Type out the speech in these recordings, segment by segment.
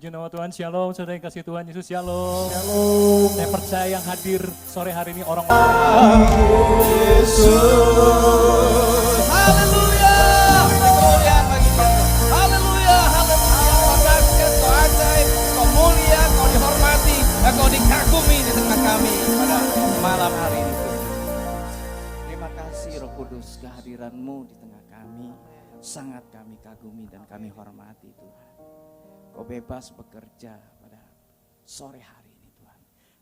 Puji nama Tuhan, shalom, saudara yang kasih Tuhan Yesus, shalom. Shalom. Saya percaya yang hadir sore hari ini orang Yesus. Haleluya. Kemuliaan bagi Tuhan. Haleluya. Haleluya. Kau dahsyat, kau ajaib, kau mulia, kau dihormati, dan kau dikagumi di tengah kami pada malam hari ini. Terima kasih Roh Kudus, kehadiran-Mu di tengah kami. Sangat kami kagumi dan kami hormati Tuhan. Kau bebas bekerja pada sore hari ini Tuhan.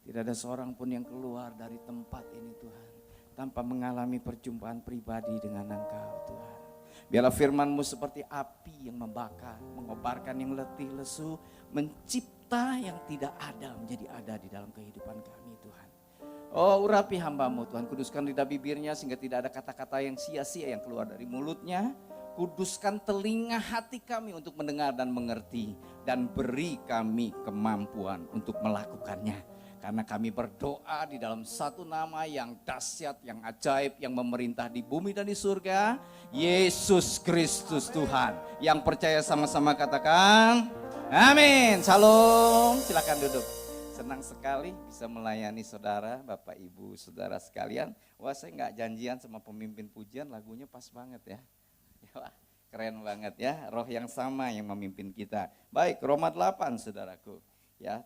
Tidak ada seorang pun yang keluar dari tempat ini Tuhan tanpa mengalami perjumpaan pribadi dengan Engkau Tuhan. Biarlah firman-Mu seperti api yang membakar, mengobarkan yang letih lesu, mencipta yang tidak ada menjadi ada di dalam kehidupan kami Tuhan. Oh, urapi hamba-Mu Tuhan, kuduskan lidah bibirnya sehingga tidak ada kata-kata yang sia-sia yang keluar dari mulutnya. Kuduskan telinga hati kami untuk mendengar dan mengerti. Dan beri kami kemampuan untuk melakukannya. Karena kami berdoa di dalam satu nama yang dahsyat, yang ajaib, yang memerintah di bumi dan di surga. Yesus Kristus Tuhan. Yang percaya sama-sama katakan, amin. Shalom, silakan duduk. Senang sekali bisa melayani saudara, Bapak Ibu, saudara sekalian. Wah, saya nggak janjian sama pemimpin pujian, lagunya pas banget ya. Wah, keren banget ya, roh yang sama yang memimpin kita. Baik, Roma 8 saudaraku. Ya.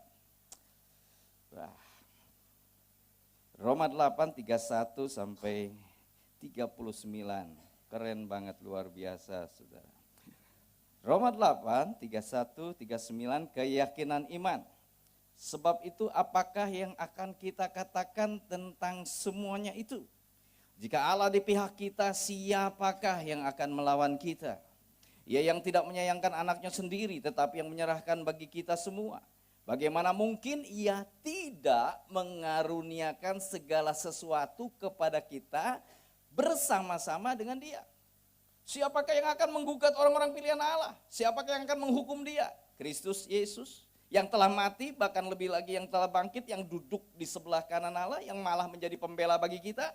Wah. Roma 8 31 sampai 39. Keren banget, luar biasa saudara. Roma 8 31 39, keyakinan iman. Sebab itu apakah yang akan kita katakan tentang semuanya itu? Jika Allah di pihak kita, siapakah yang akan melawan kita? Ia yang tidak menyayangkan anaknya sendiri, tetapi yang menyerahkan bagi kita semua. Bagaimana mungkin ia tidak mengaruniakan segala sesuatu kepada kita bersama-sama dengan dia? Siapakah yang akan menggugat orang-orang pilihan Allah? Siapakah yang akan menghukum dia? Kristus Yesus yang telah mati, bahkan lebih lagi yang telah bangkit, yang duduk di sebelah kanan Allah, yang malah menjadi pembela bagi kita.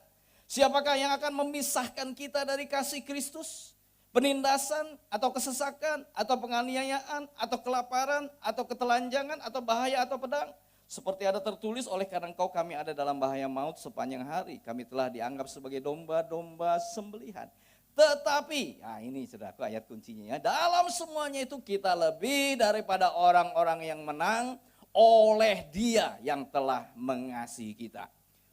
Siapakah yang akan memisahkan kita dari kasih Kristus? Penindasan atau kesesakan atau penganiayaan atau kelaparan atau ketelanjangan atau bahaya atau pedang? Seperti ada tertulis, oleh karena engkau kami ada dalam bahaya maut sepanjang hari. Kami telah dianggap sebagai domba-domba sembelihan. Tetapi, nah ini saudaraku ayat kuncinya ya, dalam semuanya itu kita lebih daripada orang-orang yang menang oleh Dia yang telah mengasihi kita.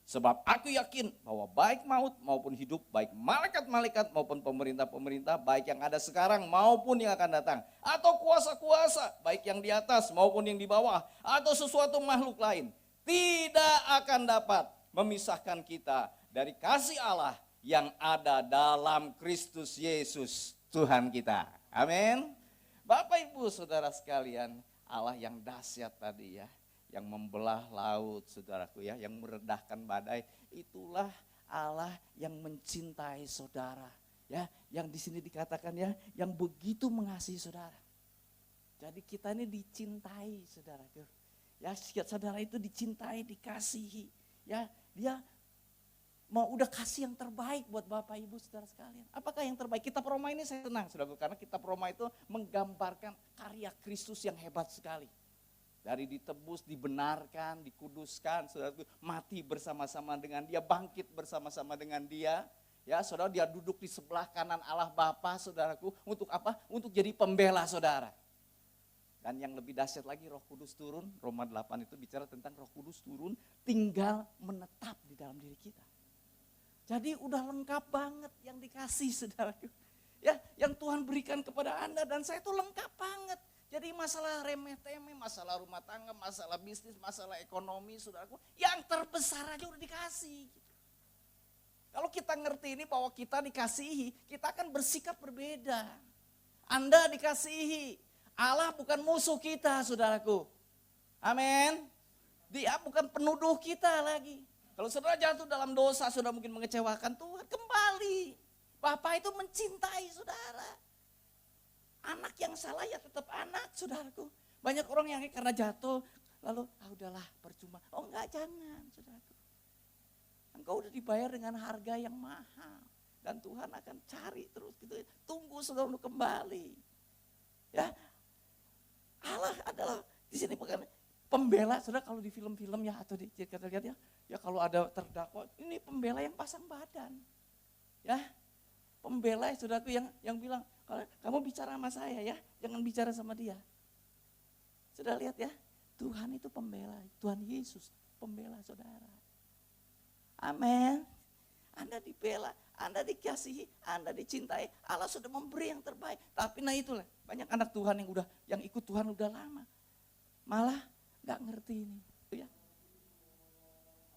Sebab aku yakin bahwa baik maut maupun hidup, baik malaikat-malaikat maupun pemerintah-pemerintah, baik yang ada sekarang maupun yang akan datang, atau kuasa-kuasa, baik yang di atas maupun yang di bawah, atau sesuatu makhluk lain, tidak akan dapat memisahkan kita dari kasih Allah yang ada dalam Kristus Yesus Tuhan kita. Amin. Bapak Ibu Saudara sekalian, Allah yang dahsyat tadi ya, yang membelah laut saudaraku ya, yang meredahkan badai, itulah Allah yang mencintai saudara ya, yang di sini dikatakan ya, yang begitu mengasihi saudara. Jadi kita ini dicintai saudaraku ya, saudara itu dicintai, dikasihi ya, dia mau udah kasih yang terbaik buat Bapak Ibu saudara sekalian. Apakah yang terbaik? Kitab Roma ini saya tenang saudaraku, karena kitab Roma itu menggambarkan karya Kristus yang hebat sekali. Dari ditebus, dibenarkan, dikuduskan, saudaraku, mati bersama-sama dengan dia, bangkit bersama-sama dengan dia. Ya, saudara, dia duduk di sebelah kanan Allah Bapa, saudaraku, untuk apa? Untuk jadi pembela saudara. Dan yang lebih dahsyat lagi, Roh Kudus turun. Roma 8 itu bicara tentang Roh Kudus turun, tinggal menetap di dalam diri kita. Jadi udah lengkap banget yang dikasih, saudaraku. Ya, yang Tuhan berikan kepada Anda dan saya itu lengkap banget. Jadi masalah remeh-temeh, masalah rumah tangga, masalah bisnis, masalah ekonomi, saudaraku, yang terbesar aja udah dikasih. Kalau kita ngerti ini bahwa kita dikasihi, kita akan bersikap berbeda. Anda dikasihi, Allah bukan musuh kita, saudaraku. Amin. Dia bukan penuduh kita lagi. Kalau saudara jatuh dalam dosa, saudara mungkin mengecewakan Tuhan, kembali. Bapak itu mencintai saudara. Anak yang salah ya tetap anak, saudaraku. Banyak orang yang karena jatuh, lalu udahlah percuma. Oh enggak, jangan saudaraku. Engkau udah dibayar dengan harga yang mahal. Dan Tuhan akan cari terus gitu. Tunggu saudara untuk kembali. Ya, Allah adalah Di sini bukan pembela, saudara, kalau di film-film ya atau di kita lihat ya kalau ada terdakwa, ini pembela yang pasang badan. Ya, pembela saudaraku yang bilang, kalau kamu bicara sama saya ya, jangan bicara sama dia. Sudah lihat ya, Tuhan itu pembela, Tuhan Yesus pembela saudara. Amin. Anda dibela, Anda dikasihi, Anda dicintai, Allah sudah memberi yang terbaik. Tapi nah itulah, banyak anak Tuhan yang ikut Tuhan udah lama. Malah gak ngerti ini. Ya.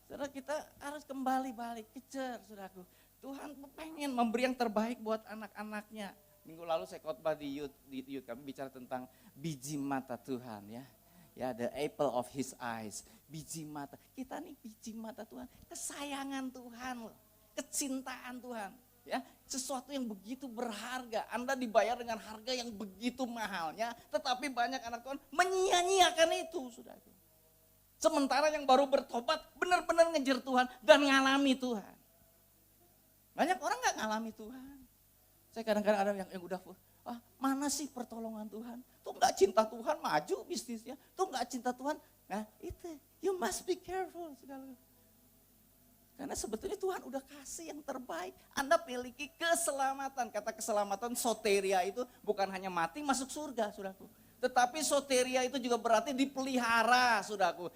Saudara, kita harus kembali balik, kejar saudaraku. Tuhan pengen memberi yang terbaik buat anak-anaknya. Minggu lalu saya khotbah di youth, kami bicara tentang biji mata Tuhan ya. Ya, the apple of his eyes, biji mata. Kita nih biji mata Tuhan, kesayangan Tuhan loh, kecintaan Tuhan. Ya, sesuatu yang begitu berharga, Anda dibayar dengan harga yang begitu mahalnya, tetapi banyak anak Tuhan menyia-nyiakan itu, saudara. Sementara yang baru bertobat benar-benar ngejar Tuhan dan ngalami Tuhan. Banyak orang gak ngalami Tuhan. Saya kadang-kadang ada yang udah, mana sih pertolongan Tuhan? Tuh gak cinta Tuhan, maju bisnisnya. Tuh gak cinta Tuhan, nah itu, you must be careful. Karena sebetulnya Tuhan udah kasih yang terbaik. Anda miliki keselamatan. Kata keselamatan soteria itu bukan hanya mati masuk surga, saudaraku. Tetapi soteria itu juga berarti dipelihara, saudaraku.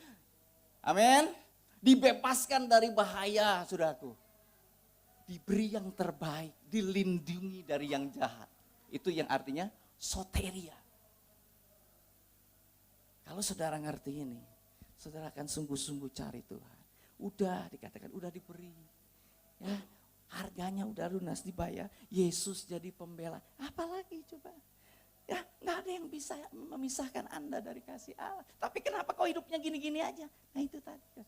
Amin. Dibebaskan dari bahaya, saudaraku. Diberi yang terbaik, dilindungi dari yang jahat. Itu yang artinya soteria. Kalau saudara ngerti ini, saudara akan sungguh-sungguh cari Tuhan. Udah dikatakan, udah diberi. Ya, harganya udah lunas dibayar. Yesus jadi pembela. Apalagi coba? Ya, nggak ada yang bisa memisahkan Anda dari kasih Allah. Tapi kenapa kau hidupnya gini-gini aja? Nah itu tadi.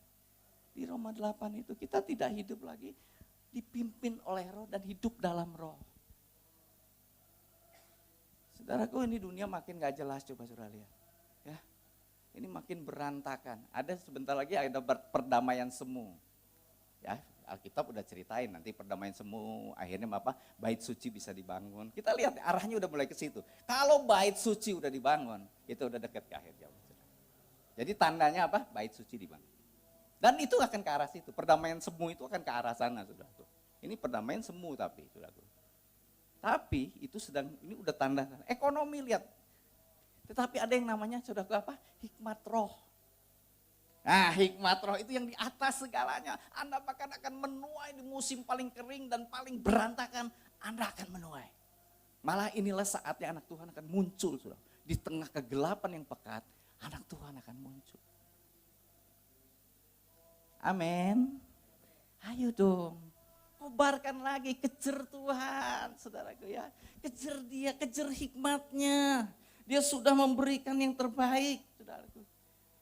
Di Roma 8 itu kita tidak hidup lagi dipimpin oleh roh dan hidup dalam roh. Saudaraku, ini dunia makin gak jelas, coba saudara lihat. Ya, ini makin berantakan. Ada sebentar lagi ada perdamaian semu. Ya, Alkitab udah ceritain nanti perdamaian semu, akhirnya apa? Bait suci bisa dibangun. Kita lihat arahnya udah mulai ke situ. Kalau bait suci udah dibangun, itu udah dekat ke akhir zaman. Jadi tandanya apa? Bait suci dibangun. Dan itu akan ke arah situ. Perdamaian semu itu akan ke arah sana, saudaraku. Ini perdamaian semu tapi, saudaraku. Tapi itu ini udah tanda. Ekonomi lihat. Tetapi ada yang namanya, saudaraku apa? Hikmat roh. Nah, hikmat roh itu yang di atas segalanya. Anda bahkan akan menuai di musim paling kering dan paling berantakan. Anda akan menuai. Malah inilah saatnya anak Tuhan akan muncul, saudara. Di tengah kegelapan yang pekat, anak Tuhan akan muncul. Amin. Ayo dong, kobarkan lagi, kejar Tuhan, saudaraku ya. Kejar dia, kejar hikmatnya. Dia sudah memberikan yang terbaik, saudaraku.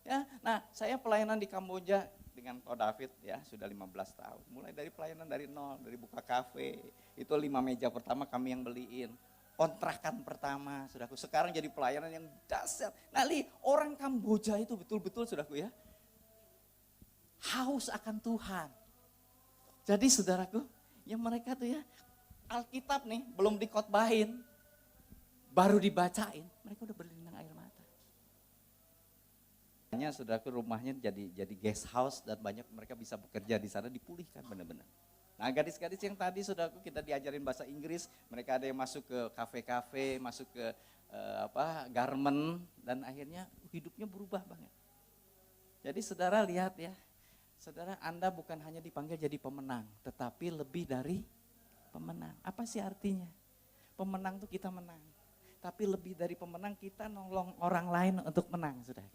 Ya, nah saya pelayanan di Kamboja dengan Ko David ya sudah 15 tahun. Mulai dari pelayanan dari nol, dari buka kafe, itu 5 meja pertama kami yang beliin. Kontrakan pertama, saudaraku. Sekarang jadi pelayanan yang dahsyat. Nah, orang Kamboja itu betul-betul, saudaraku ya, haus akan Tuhan. Jadi saudaraku, ya mereka tuh ya, Alkitab nih belum dikhotbahin, baru dibacain, mereka udah berlinang air mata. Hanya saudaraku rumahnya jadi guest house dan banyak mereka bisa bekerja di sana, dipulihkan benar-benar. Nah gadis-gadis yang tadi saudaraku kita diajarin bahasa Inggris, mereka ada yang masuk ke kafe-kafe, masuk ke garment dan akhirnya hidupnya berubah banget. Jadi saudara lihat ya. Saudara, Anda bukan hanya dipanggil jadi pemenang, tetapi lebih dari pemenang. Apa sih artinya? Pemenang itu kita menang. Tapi lebih dari pemenang, kita nolong orang lain untuk menang, saudara.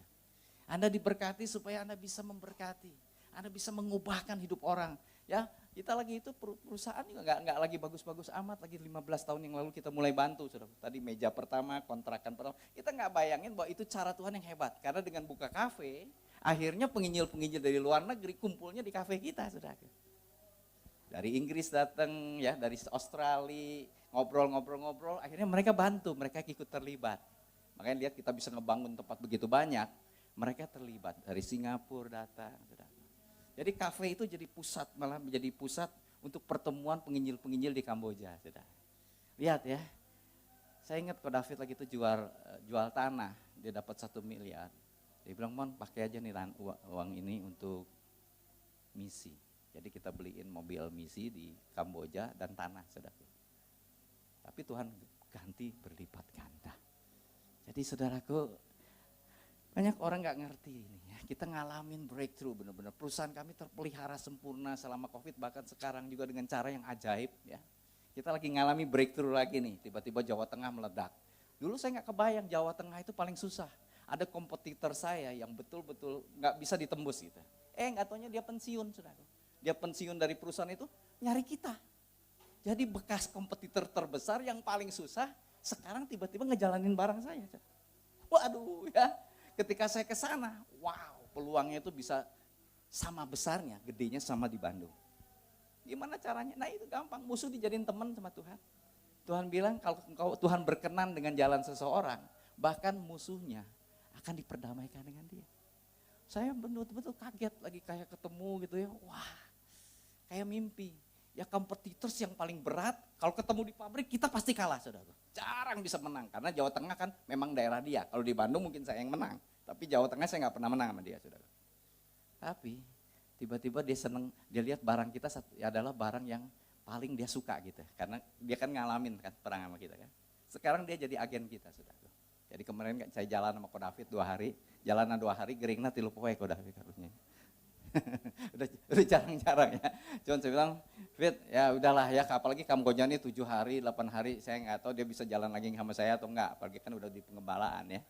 Anda diberkati supaya Anda bisa memberkati. Anda bisa mengubahkan hidup orang. Ya, kita lagi itu perusahaan juga nggak lagi bagus-bagus amat, lagi 15 tahun yang lalu kita mulai bantu, saudara. Tadi meja pertama, kontrakan pertama. Kita nggak bayangin bahwa itu cara Tuhan yang hebat. Karena dengan buka kafe, akhirnya penginjil-penginjil dari luar negeri kumpulnya di kafe kita, saudara. Dari Inggris datang, ya, dari Australia, ngobrol-ngobrol, akhirnya mereka bantu, mereka ikut terlibat. Makanya lihat kita bisa ngebangun tempat begitu banyak, mereka terlibat. Dari Singapura datang, saudara. Jadi kafe itu jadi pusat, malah menjadi pusat untuk pertemuan penginjil-penginjil di Kamboja, saudara. Lihat ya, saya ingat Ko David lagi itu jual tanah, dia dapat 1 miliar. Dia bilang, Mon pakai aja nih uang ini untuk misi. Jadi kita beliin mobil misi di Kamboja dan tanah, saudaraku. Tapi Tuhan ganti berlipat ganda. Jadi saudaraku, banyak orang gak ngerti ini ya. Kita ngalamin breakthrough benar-benar. Perusahaan kami terpelihara sempurna selama COVID, bahkan sekarang juga dengan cara yang ajaib ya. Kita lagi ngalami breakthrough lagi nih, tiba-tiba Jawa Tengah meledak. Dulu saya gak kebayang Jawa Tengah itu paling susah. Ada kompetitor saya yang betul-betul gak bisa ditembus gitu. Gak taunya dia pensiun, saudara. Dia pensiun dari perusahaan itu, nyari kita. Jadi bekas kompetitor terbesar yang paling susah, sekarang tiba-tiba ngejalanin barang saya. Waduh ya, ketika saya ke sana, wow, peluangnya itu bisa sama besarnya, gedenya sama di Bandung. Gimana caranya? Nah itu gampang, musuh dijadiin teman sama Tuhan. Tuhan bilang kalau Tuhan berkenan dengan jalan seseorang, bahkan musuhnya akan diperdamaikan dengan dia. Saya betul-betul kaget lagi kayak ketemu gitu ya, wah kayak mimpi. Ya kompetitors yang paling berat, kalau ketemu di pabrik kita pasti kalah saudara. Jarang bisa menang, karena Jawa Tengah kan memang daerah dia. Kalau di Bandung mungkin saya yang menang, tapi Jawa Tengah saya gak pernah menang sama dia saudara. Tapi tiba-tiba dia seneng, dia lihat barang kita adalah barang yang paling dia suka gitu. Karena dia kan ngalamin kan perang sama kita kan. Sekarang dia jadi agen kita saudara. Jadi kemarin saya jalan sama Ko David 2 hari, jalanan 2 hari, geringna tilu poe Ko David karunya. udah jarang-jarang ya. Cuman saya bilang, Fit ya udahlah ya, apalagi Kamboja ini 7 hari, 8 hari, saya nggak tahu dia bisa jalan lagi sama saya atau enggak, apalagi kan udah di pengembalaan ya.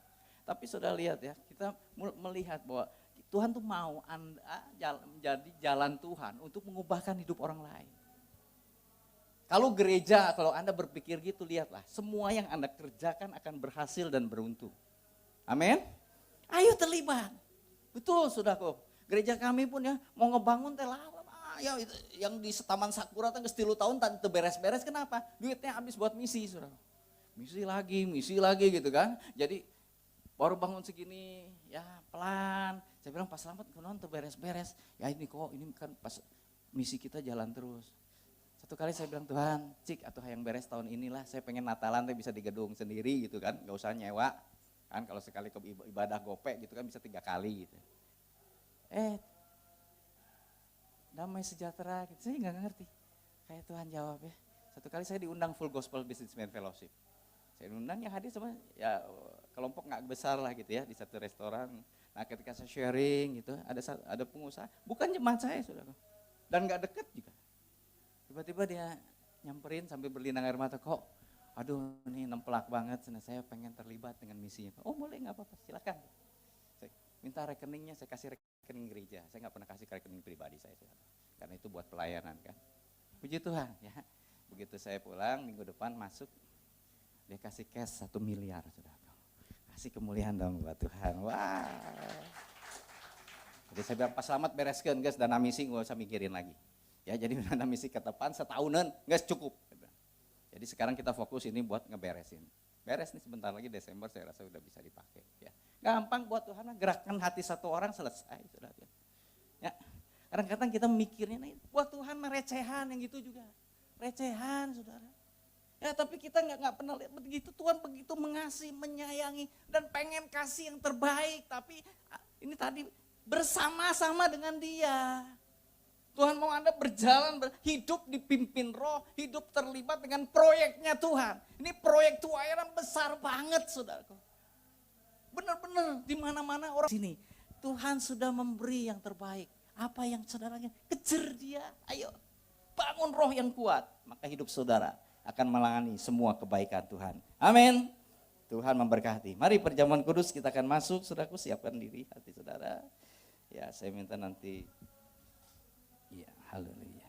Tapi sudah lihat ya, kita melihat bahwa Tuhan tuh mau Anda menjadi jalan Tuhan untuk mengubahkan hidup orang lain. Kalau gereja, kalau Anda berpikir gitu, lihatlah, semua yang Anda kerjakan akan berhasil dan beruntung. Amin. Ayo terlibat. Betul saudaraku. Gereja kami pun ya mau ngebangun ya yang di Taman Sakura teh 3 tahun tante beres-beres, kenapa? Duitnya habis buat misi saudara. Misi lagi gitu kan. Jadi baru bangun segini ya pelan. Saya bilang Pak Slamet kunaon teu beres-beres. Ya ini kan pas misi kita jalan terus. Satu kali saya bilang, Tuhan, cik atau yang beres tahun inilah, saya pengen Natalan teh bisa di gedung sendiri gitu kan, gak usah nyewa. Kan kalau sekali ke ibadah gope gitu kan bisa 3 kali gitu. Damai sejahtera gitu, saya gak ngerti. Kayak Tuhan jawab ya. Satu kali saya diundang Full Gospel Businessman Fellowship. Saya diundang yang hadir sama ya kelompok gak besar lah gitu ya, di satu restoran. Nah ketika saya sharing gitu, ada pengusaha, bukan jemaat saya saudara. Dan gak deket juga. Tiba-tiba dia nyamperin sambil berlinang air mata, kok aduh ini nempelak banget, saya pengen terlibat dengan misinya. Oh boleh gak apa-apa, silakan. Saya minta rekeningnya, saya kasih rekening gereja. Saya gak pernah kasih rekening pribadi saya. Karena itu buat pelayanan kan. Puji Tuhan ya. Begitu saya pulang, minggu depan masuk, dia kasih cash 1 miliar. Saudara. Kasih kemuliaan dong buat Tuhan. Wah. Jadi saya bilang, Pak Slamet bereskan guys, dana misi gak usah mikirin lagi. Ya jadi dana misi ke depan setahunan, guys cukup. Jadi sekarang kita fokus ini buat ngeberesin. Beres nih sebentar lagi Desember saya rasa udah bisa dipakai. Ya. Gampang buat Tuhan, gerakan hati satu orang selesai. Saudara. Ya. Kadang-kadang kita mikirnya, nih, buat Tuhan merecehan yang gitu juga. Recehan saudara. Ya tapi kita nggak pernah lihat begitu, Tuhan begitu mengasihi, menyayangi, dan pengen kasih yang terbaik. Tapi ini tadi bersama-sama dengan dia. Tuhan mau Anda berjalan, hidup dipimpin roh, hidup terlibat dengan proyeknya Tuhan. Ini proyek tuairan besar banget saudaraku. Benar-benar di mana-mana orang sini. Tuhan sudah memberi yang terbaik. Apa yang saudaranya, kejar dia, ayo bangun roh yang kuat. Maka hidup saudara akan melangani semua kebaikan Tuhan. Amin. Tuhan memberkati. Mari perjamuan kudus kita akan masuk, saudaraku siapkan diri hati saudara. Ya saya minta nanti. Ya, haleluya.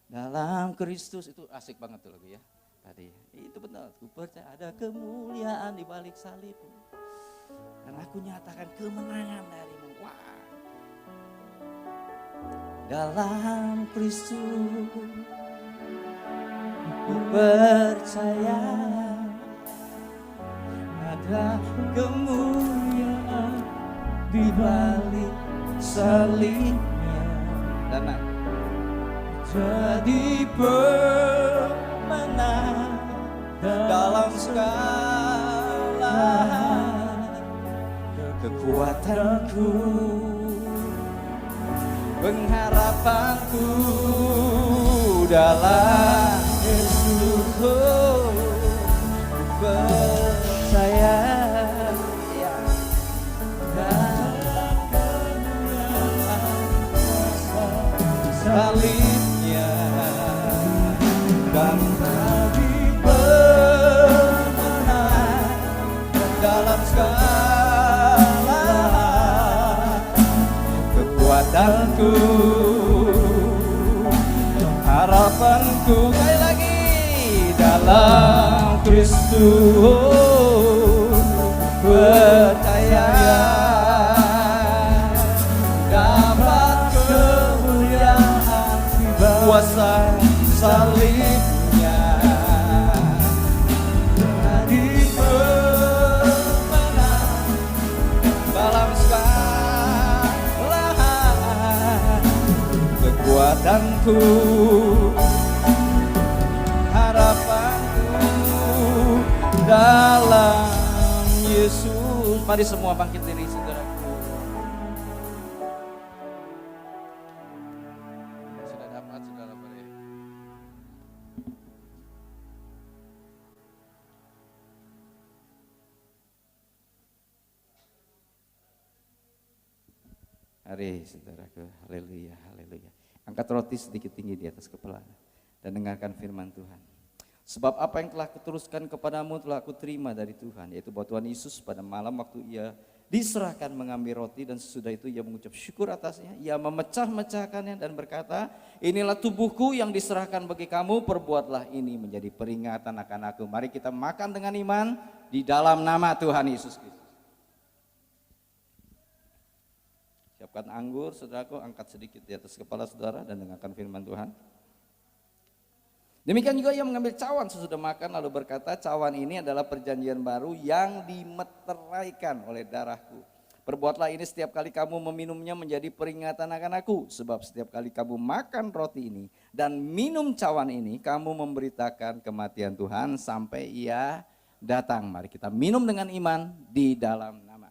Dalam Kristus itu asik banget tuh lagu ya. Tadi itu benar, ku percaya ada kemuliaan di balik salib. Dan aku nyatakan kemenangan darimu. Wah. Dalam Kristus ku percaya ada kemuliaan di balik salibnya, dan jadi pemenang dalam segala kekuatanku, pengharapanku dalam Yesus. Percaya ya, dalam kemuliaan salibnya dan tadi pemenang dalam segala kekuatanku, harapanku, sekali lagi dalam Kristus, percaya dapat kemuliaan kuasa salibnya, jadi pemenang dalam segala kekuatanku, harapanku dalam Yesus. Mari semua bangkit diri saudaraku. Sudah dapat saudara boleh. Mari saudaraku, haleluya, haleluya. Angkat roti sedikit tinggi di atas kepala dan dengarkan firman Tuhan. Sebab apa yang telah kuteruskan kepadamu telah aku terima dari Tuhan, yaitu bahwa Tuhan Yesus pada malam waktu ia diserahkan mengambil roti dan sesudah itu ia mengucap syukur atasnya, ia memecah-mecahkannya dan berkata, inilah tubuhku yang diserahkan bagi kamu, perbuatlah ini menjadi peringatan akan aku. Mari kita makan dengan iman di dalam nama Tuhan Yesus Kristus. Siapkan anggur, saudaraku, angkat sedikit di atas kepala saudara dan dengarkan firman Tuhan. Demikian juga ia mengambil cawan sesudah makan lalu berkata, cawan ini adalah perjanjian baru yang dimeteraikan oleh darahku. Perbuatlah ini setiap kali kamu meminumnya menjadi peringatan akan aku. Sebab setiap kali kamu makan roti ini dan minum cawan ini, kamu memberitakan kematian Tuhan sampai ia datang. Mari kita minum dengan iman di dalam nama.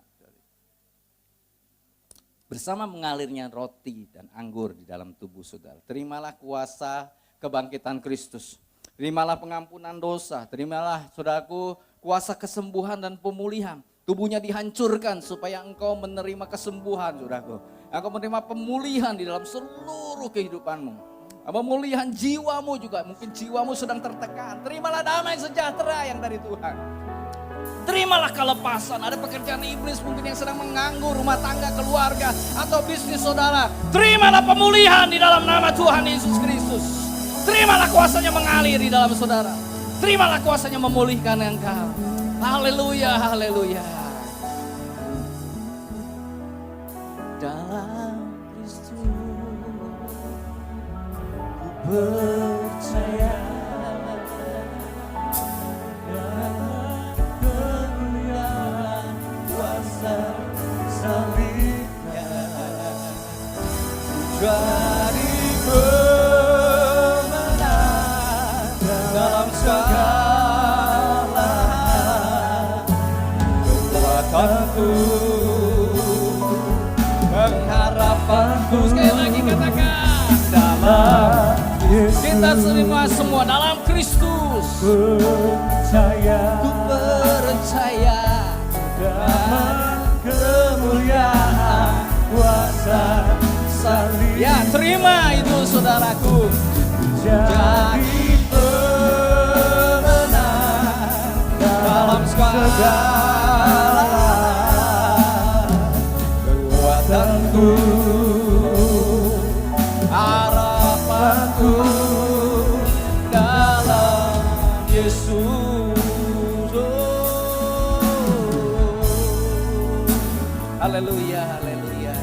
Bersama mengalirnya roti dan anggur di dalam tubuh saudara, terimalah kuasa kebangkitan Kristus. Terimalah pengampunan dosa, terimalah saudaraku kuasa kesembuhan dan pemulihan. Tubuhnya dihancurkan supaya engkau menerima kesembuhan saudaraku. Engkau menerima pemulihan di dalam seluruh kehidupanmu. Pemulihan jiwamu juga, mungkin jiwamu sedang tertekan. Terimalah damai sejahtera yang dari Tuhan. Terimalah kelepasan, ada pekerjaan iblis mungkin yang sedang mengganggu rumah tangga, keluarga, atau bisnis saudara. Terimalah pemulihan di dalam nama Tuhan Yesus Kristus. Terimalah kuasanya mengalir di dalam saudara. Terimalah kuasanya memulihkan engkau. Haleluya, haleluya. Dalam Kristus ku percaya dalam kemuliaan kuasa salibnya, jadi dalam segala kekuatanku, pengharapanku. Sekali lagi katakan, dalam kita semua dalam Kristus. Percaya, ku percaya dalam kemuliaan kuasa salib. Ya, terima itu saudaraku. Jadi pemenang dalam segala kekuatanku, harapanku dalam Yesus. Haleluya, haleluya.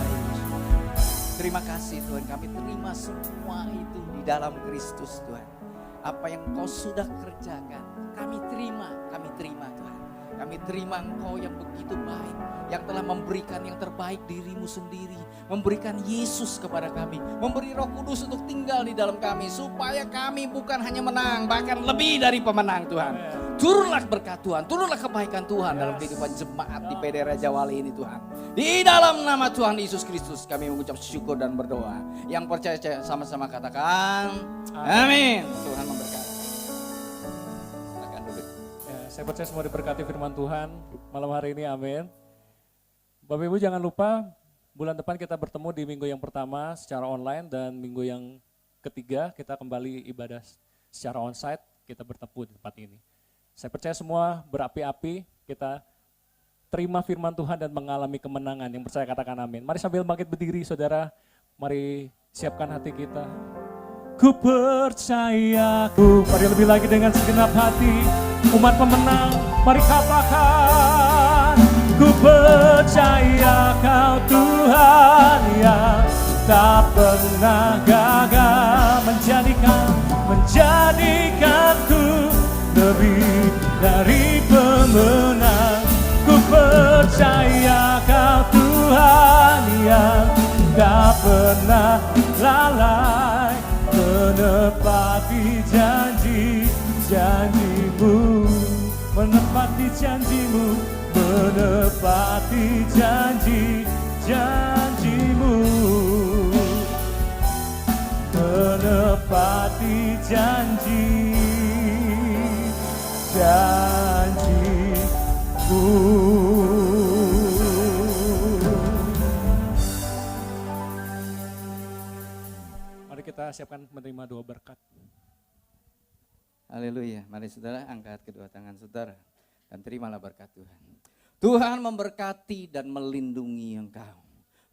Terima kasih Tuhan, kami terima semua itu di dalam Kristus Tuhan. Apa yang Engkau sudah kerjakan, kami terima Tuhan. Kami terima Engkau yang begitu baik. yang telah memberikan yang terbaik dirimu sendiri, memberikan Yesus kepada kami, memberi Roh Kudus untuk tinggal di dalam kami, supaya kami bukan hanya menang, bahkan lebih dari pemenang Tuhan. Turunlah berkat Tuhan, turunlah kebaikan Tuhan dalam kehidupan jemaat di PD Raja Wali ini Tuhan. Di dalam nama Tuhan Yesus Kristus kami mengucap syukur dan berdoa. Yang percaya sama-sama katakan amin. Tuhan memberkati. Silakan duduk. Ya, saya percaya semua diberkati firman Tuhan malam hari ini, amin. Bapak Ibu jangan lupa bulan depan kita bertemu di minggu yang pertama secara online dan minggu yang ketiga kita kembali ibadah secara onsite, kita bertemu di tempat ini. Saya percaya semua berapi-api, kita terima firman Tuhan dan mengalami kemenangan. Yang percaya katakan amin. Mari sambil bangkit berdiri saudara, mari siapkan hati kita. Ku percaya, mari lebih lagi dengan segenap hati, umat pemenang, mari katakan. Ku percaya Kau Tuhan yang tak pernah gagal, menjadikanku lebih dari pemenang. Ku percaya Kau Tuhan yang tak pernah lalai, menepati janji-janjimu, menepati janjimu, menepati janji-janjimu, menepati janji-janjimu. Mari kita siapkan menerima doa berkat. Haleluya. Mari saudara angkat kedua tangan saudara dan terimalah berkat Tuhan. Tuhan memberkati dan melindungi engkau.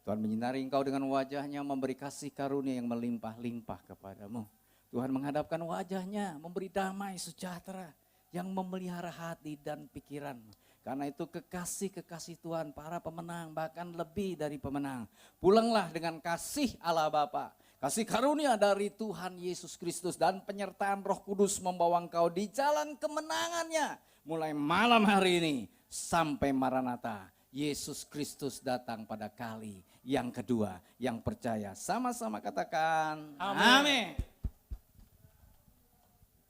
Tuhan menyinari engkau dengan wajahnya, memberi kasih karunia yang melimpah-limpah kepadamu. Tuhan menghadapkan wajahnya, memberi damai sejahtera yang memelihara hati dan pikiran. Karena itu kekasih-kekasih Tuhan, para pemenang, bahkan lebih dari pemenang. Pulanglah dengan kasih Allah Bapa, kasih karunia dari Tuhan Yesus Kristus dan penyertaan Roh Kudus membawa engkau di jalan kemenangannya. Mulai malam hari ini sampai Maranatha, Yesus Kristus datang pada kali yang kedua. Yang percaya sama-sama katakan amin.